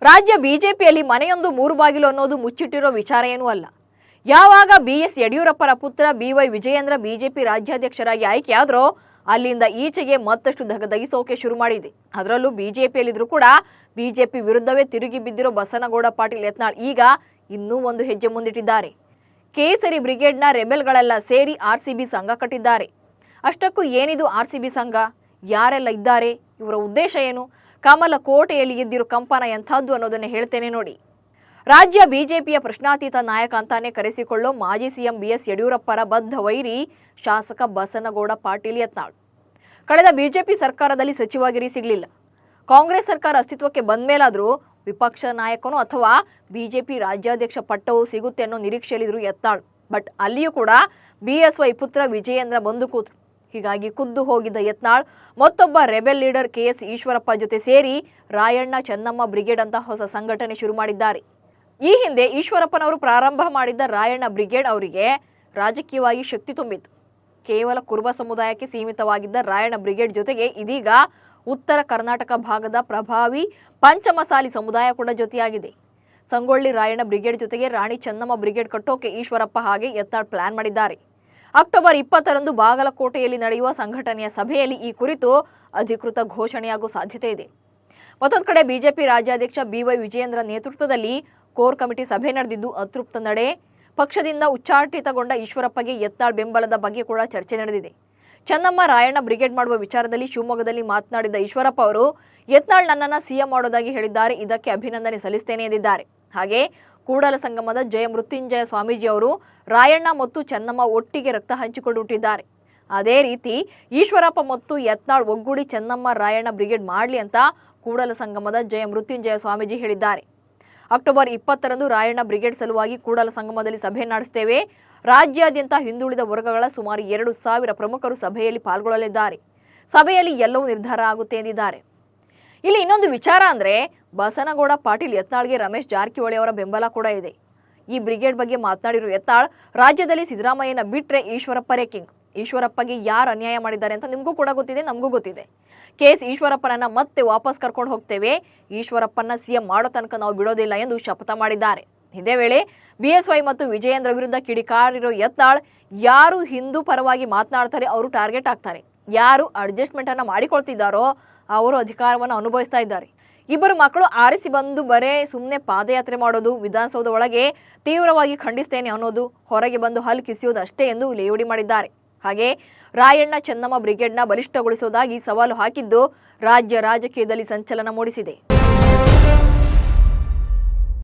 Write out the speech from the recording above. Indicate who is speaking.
Speaker 1: ರಾಜ್ಯ ಬಿಜೆಪಿಯಲ್ಲಿ ಮನೆಯೊಂದು ಮೂರು ಬಾಗಿಲು ಅನ್ನೋದು ಮುಚ್ಚಿಟ್ಟಿರೋ ವಿಚಾರ ಏನೂ ಅಲ್ಲ. ಯಾವಾಗ BS ಯಡಿಯೂರಪ್ಪರ ಪುತ್ರ BY ವಿಜಯೇಂದ್ರ ಬಿಜೆಪಿ ರಾಜ್ಯಾಧ್ಯಕ್ಷರಾಗಿ ಆಯ್ಕೆಯಾದ್ರೋ ಅಲ್ಲಿಂದ ಈಚೆಗೆ ಮತ್ತಷ್ಟು ಧಗಧಗಿಸೋಕೆ ಶುರು ಮಾಡಿದೆ. ಅದರಲ್ಲೂ ಬಿಜೆಪಿಯಲ್ಲಿದ್ರೂ ಕೂಡ ಬಿಜೆಪಿ ವಿರುದ್ಧವೇ ತಿರುಗಿ ಬಿದ್ದಿರೋ ಬಸನಗೌಡ ಪಾಟೀಲ್ ಯತ್ನಾಳ್ ಈಗ ಇನ್ನೂ ಒಂದು ಹೆಜ್ಜೆ ಮುಂದಿಟ್ಟಿದ್ದಾರೆ. ಕೇಸರಿ ಬ್ರಿಗೇಡ್ನ ರೆಬೆಲ್ಗಳೆಲ್ಲ ಸೇರಿ RCB ಸಂಘ ಕಟ್ಟಿದ್ದಾರೆ. ಅಷ್ಟಕ್ಕೂ ಏನಿದು RCB ಸಂಘ? ಯಾರೆಲ್ಲ ಇದ್ದಾರೆ? ಇವರ ಉದ್ದೇಶ ಏನು? ಕಮಲ ಕೋಟೆಯಲ್ಲಿ ಎದ್ದಿರೋ ಕಂಪನ ಎಂಥದ್ದು ಅನ್ನೋದನ್ನೇ ಹೇಳ್ತೇನೆ ನೋಡಿ. ರಾಜ್ಯ ಬಿಜೆಪಿಯ ಪ್ರಶ್ನಾತೀತ ನಾಯಕ ಅಂತಾನೆ ಕರೆಸಿಕೊಳ್ಳೋ ಮಾಜಿ CM BS ಯಡಿಯೂರಪ್ಪರ ಬದ್ಧ ವೈರಿ ಶಾಸಕ ಬಸನಗೌಡ ಪಾಟೀಲ್ ಯತ್ನಾಳ್. ಕಳೆದ ಬಿಜೆಪಿ ಸರ್ಕಾರದಲ್ಲಿ ಸಚಿವಗಿರಿ ಸಿಗಲಿಲ್ಲ. ಕಾಂಗ್ರೆಸ್ ಸರ್ಕಾರ ಅಸ್ತಿತ್ವಕ್ಕೆ ಬಂದ ಮೇಲಾದರೂ ವಿಪಕ್ಷ ನಾಯಕನೋ ಅಥವಾ ಬಿಜೆಪಿ ರಾಜ್ಯಾಧ್ಯಕ್ಷ ಪಟ್ಟವೂ ಸಿಗುತ್ತೆ ಅನ್ನೋ ನಿರೀಕ್ಷೆಯಲ್ಲಿದ್ರು ಯತ್ನಾಳ್. ಬಟ್ ಅಲ್ಲಿಯೂ ಕೂಡ BSY ಪುತ್ರ ವಿಜಯೇಂದ್ರ ಬಂದು ಕೂತರು. ಹೀಗಾಗಿ ಖುದ್ದು ಹೋಗಿದ್ದ ಯತ್ನಾಳ್ ಮತ್ತೊಬ್ಬ ರೆಬೆಲ್ ಲೀಡರ್ KS ಈಶ್ವರಪ್ಪ ಜೊತೆ ಸೇರಿ ರಾಯಣ್ಣ ಚೆನ್ನಮ್ಮ ಬ್ರಿಗೇಡ್ ಅಂತ ಹೊಸ ಸಂಘಟನೆ ಶುರು ಮಾಡಿದ್ದಾರೆ. ಈ ಹಿಂದೆ ಈಶ್ವರಪ್ಪನವರು ಪ್ರಾರಂಭ ಮಾಡಿದ್ದ ರಾಯಣ್ಣ ಬ್ರಿಗೇಡ್ ಅವರಿಗೆ ರಾಜಕೀಯವಾಗಿ ಶಕ್ತಿ ತುಂಬಿತ್ತು. ಕೇವಲ ಕುರುಬ ಸಮುದಾಯಕ್ಕೆ ಸೀಮಿತವಾಗಿದ್ದ ರಾಯಣ್ಣ ಬ್ರಿಗೇಡ್ ಜೊತೆಗೆ ಇದೀಗ ಉತ್ತರ ಕರ್ನಾಟಕ ಭಾಗದ ಪ್ರಭಾವಿ ಪಂಚಮಸಾಲಿ ಸಮುದಾಯ ಕೂಡ ಜೊತೆಯಾಗಿದೆ. ಸಂಗೊಳ್ಳಿ ರಾಯಣ್ಣ ಬ್ರಿಗೇಡ್ ಜೊತೆಗೆ ರಾಣಿ ಚೆನ್ನಮ್ಮ ಬ್ರಿಗೇಡ್ ಕಟ್ಟೋಕೆ ಈಶ್ವರಪ್ಪ ಹಾಗೆ ಯತ್ನಾಳ್ ಪ್ಲಾನ್ ಮಾಡಿದ್ದಾರೆ. ಅಕ್ಟೋಬರ್ 20ರಂದು ಬಾಗಲಕೋಟೆಯಲ್ಲಿ ನಡೆಯುವ ಸಂಘಟನೆಯ ಸಭೆಯಲ್ಲಿ ಈ ಕುರಿತು ಅಧಿಕೃತ ಘೋಷಣೆಯಾಗುವ ಸಾಧ್ಯತೆ ಇದೆ. ಮತ್ತೊಂದು ಕಡೆ ಬಿಜೆಪಿ ರಾಜ್ಯಾಧ್ಯಕ್ಷ BY ವಿಜಯೇಂದ್ರ ನೇತೃತ್ವದಲ್ಲಿ ಕೋರ್ ಕಮಿಟಿ ಸಭೆ ನಡೆದಿದ್ದು ಅತೃಪ್ತ ನಡೆ. ಪಕ್ಷದಿಂದ ಉಚ್ಚಾಟಿತಗೊಂಡ ಈಶ್ವರಪ್ಪಗೆ ಯತ್ನಾಳ್ ಬೆಂಬಲದ ಬಗ್ಗೆ ಕೂಡ ಚರ್ಚೆ ನಡೆದಿದೆ. ಚೆನ್ನಮ್ಮ ರಾಯಣ್ಣ ಬ್ರಿಗೇಡ್ ಮಾಡುವ ವಿಚಾರದಲ್ಲಿ ಶಿವಮೊಗ್ಗದಲ್ಲಿ ಮಾತನಾಡಿದ ಈಶ್ವರಪ್ಪ ಅವರು ಯತ್ನಾಳ್ ನನ್ನನ್ನು CM ಮಾಡೋದಾಗಿ ಹೇಳಿದ್ದಾರೆ. ಇದಕ್ಕೆ ಅಭಿನಂದನೆ ಸಲ್ಲಿಸ್ತೇನೆ ಎಂದಿದ್ದಾರೆ. ಹಾಗೆ ಕೂಡಲ ಸಂಗಮದ ಜಯ ಮೃತ್ಯುಂಜಯ ಸ್ವಾಮೀಜಿ ಅವರು ರಾಯಣ್ಣ ಮತ್ತು ಚೆನ್ನಮ್ಮ ಒಟ್ಟಿಗೆ ರಕ್ತ ಹಂಚಿಕೊಂಡು ಹುಟ್ಟಿದ್ದಾರೆ. ಅದೇ ರೀತಿ ಈಶ್ವರಪ್ಪ ಮತ್ತು ಯತ್ನಾಳ್ ಒಗ್ಗೂಡಿ ಚೆನ್ನಮ್ಮ ರಾಯಣ್ಣ ಬ್ರಿಗೇಡ್ ಮಾಡಲಿ ಅಂತ ಕೂಡಲ ಸಂಗಮದ ಜಯ ಮೃತ್ಯುಂಜಯ ಸ್ವಾಮೀಜಿ ಹೇಳಿದ್ದಾರೆ. ಅಕ್ಟೋಬರ್ 20ರಂದು ರಾಯಣ್ಣ ಬ್ರಿಗೇಡ್ ಸಲುವಾಗಿ ಕೂಡಲ ಸಂಗಮದಲ್ಲಿ ಸಭೆ ನಡೆಸುತ್ತೇವೆ. ರಾಜ್ಯಾದ್ಯಂತ ಹಿಂದುಳಿದ ವರ್ಗಗಳ ಸುಮಾರು 2,000 ಪ್ರಮುಖರು ಸಭೆಯಲ್ಲಿ ಪಾಲ್ಗೊಳ್ಳಲಿದ್ದಾರೆ. ಸಭೆಯಲ್ಲಿ ಎಲ್ಲವೂ ನಿರ್ಧಾರ ಆಗುತ್ತೆ ಎಂದಿದ್ದಾರೆ. ಇಲ್ಲಿ ಇನ್ನೊಂದು ವಿಚಾರ ಅಂದ್ರೆ ಬಸನಗೌಡ ಪಾಟೀಲ್ ಯತ್ನಾಳ್ಗೆ ರಮೇಶ್ ಜಾರಕಿಹೊಳಿ ಅವರ ಬೆಂಬಲ ಕೂಡ ಇದೆ. ಈ ಬ್ರಿಗೇಡ್ ಬಗ್ಗೆ ಮಾತನಾಡಿರೋ ಯತ್ನಾಳ್ ರಾಜ್ಯದಲ್ಲಿ ಸಿದ್ದರಾಮಯ್ಯನ ಬಿಟ್ರೆ ಈಶ್ವರಪ್ಪರೇ ಕಿಂಗ್. ಈಶ್ವರಪ್ಪಗೆ ಯಾರು ಅನ್ಯಾಯ ಮಾಡಿದ್ದಾರೆ ಅಂತ ನಿಮಗೂ ಕೂಡ ಗೊತ್ತಿದೆ, ನಮಗೂ ಗೊತ್ತಿದೆ. KS ಈಶ್ವರಪ್ಪನನ್ನ ಮತ್ತೆ ವಾಪಸ್ ಕರ್ಕೊಂಡು ಹೋಗ್ತೇವೆ. ಈಶ್ವರಪ್ಪನ CM ಮಾಡೋ ತನಕ ನಾವು ಬಿಡೋದಿಲ್ಲ ಎಂದು ಶಪಥ ಮಾಡಿದ್ದಾರೆ. ಇದೇ ವೇಳೆ BSY ಮತ್ತು ವಿಜಯೇಂದ್ರ ವಿರುದ್ಧ ಕಿಡಿಕಾರಿರೋ ಯತ್ನಾಳ್ ಯಾರು ಹಿಂದೂ ಪರವಾಗಿ ಮಾತನಾಡ್ತಾರೆ ಅವರು ಟಾರ್ಗೆಟ್ ಆಗ್ತಾರೆ. ಯಾರು ಅಡ್ಜಸ್ಟ್ಮೆಂಟ್ ಅನ್ನ ಮಾಡಿಕೊಳ್ತಿದ್ದಾರೋ ಅವರು ಅಧಿಕಾರವನ್ನು ಅನುಭವಿಸ್ತಾ ಇದ್ದಾರೆ. ಇಬ್ಬರು ಮಕ್ಕಳು ಆರಿಸಿ ಬಂದು ಬರೇ ಸುಮ್ಮನೆ ಪಾದಯಾತ್ರೆ ಮಾಡೋದು, ವಿಧಾನಸೌಧ ಒಳಗೆ ತೀವ್ರವಾಗಿ ಖಂಡಿಸ್ತೇನೆ ಅನ್ನೋದು, ಹೊರಗೆ ಬಂದು ಹಲ್ಲು ಕಿಸಿಯೋದು ಅಷ್ಟೇ ಎಂದು ಲೇವಡಿ ಮಾಡಿದ್ದಾರೆ. ಹಾಗೆ ರಾಯಣ್ಣ ಚೆನ್ನಮ್ಮ ಬ್ರಿಗೇಡ್ನ ಬಲಿಷ್ಠಗೊಳಿಸುವುದಾಗಿ ಸವಾಲು ಹಾಕಿದ್ದು ರಾಜ್ಯ ರಾಜಕೀಯದಲ್ಲಿ ಸಂಚಲನ ಮೂಡಿಸಿದೆ.